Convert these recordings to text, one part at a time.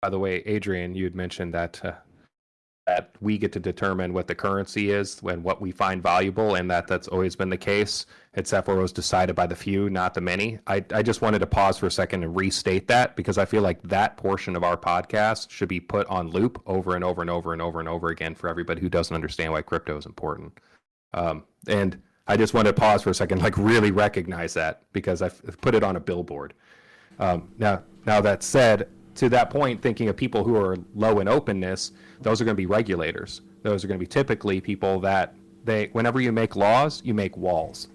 By the way, Adrian, you had mentioned that that we get to determine what the currency is and what we find valuable, and that's always been the case, except for it was decided by the few, not the many. I just wanted to pause for a second and restate that, because I feel like that portion of our podcast should be put on loop over and over and over and over and over again for everybody who doesn't understand why crypto is important. And I just want to pause for a second, like really recognize that, because I've put it on a billboard. Now that said, to that point, thinking of people who are low in openness, those are going to be regulators. Those are going to be typically people that whenever you make laws, you make walls.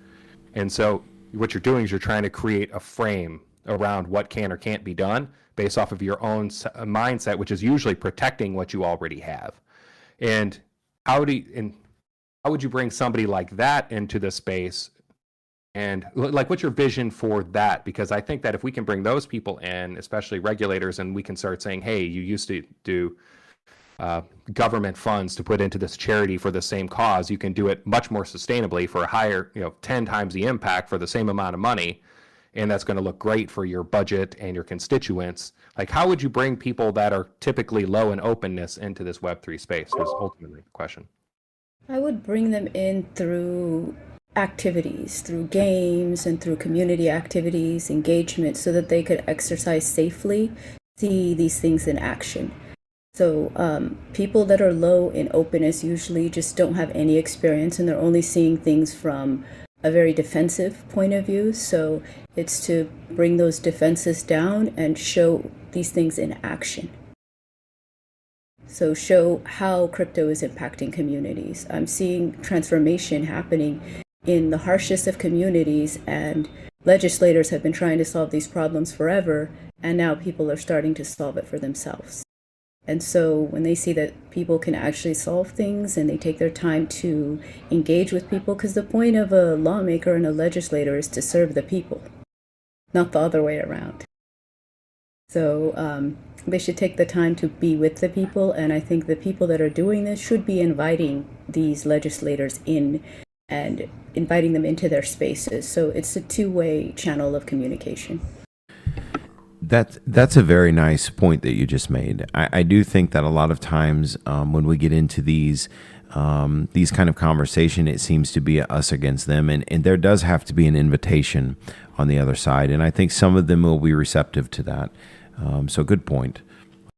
And so what you're doing is you're trying to create a frame around what can or can't be done based off of your own mindset, which is usually protecting what you already have. And how would you bring somebody like that into the space? And like, what's your vision for that? Because I think that if we can bring those people in, especially regulators, and we can start saying, hey, you used to do government funds to put into this charity for the same cause, you can do it much more sustainably for a higher, 10 times the impact for the same amount of money. And that's going to look great for your budget and your constituents. Like, how would you bring people that are typically low in openness into this Web3 space? Was ultimately the question. I would bring them in through activities, through games and through community activities, engagement, so that they could exercise safely, see these things in action. So people that are low in openness usually just don't have any experience, and they're only seeing things from a very defensive point of view. So it's to bring those defenses down and show these things in action. So show how crypto is impacting communities. I'm seeing transformation happening in the harshest of communities, and legislators have been trying to solve these problems forever, and now people are starting to solve it for themselves. And so when they see that people can actually solve things and they take their time to engage with people, because the point of a lawmaker and a legislator is to serve the people, not the other way around. So they should take the time to be with the people, and I think the people that are doing this should be inviting these legislators in and inviting them into their spaces. So it's a two-way channel of communication. That's a very nice point that you just made. I do think that a lot of times when we get into these kind of conversation, it seems to be us against them, and there does have to be an invitation on the other side, and I think some of them will be receptive to that. So good point.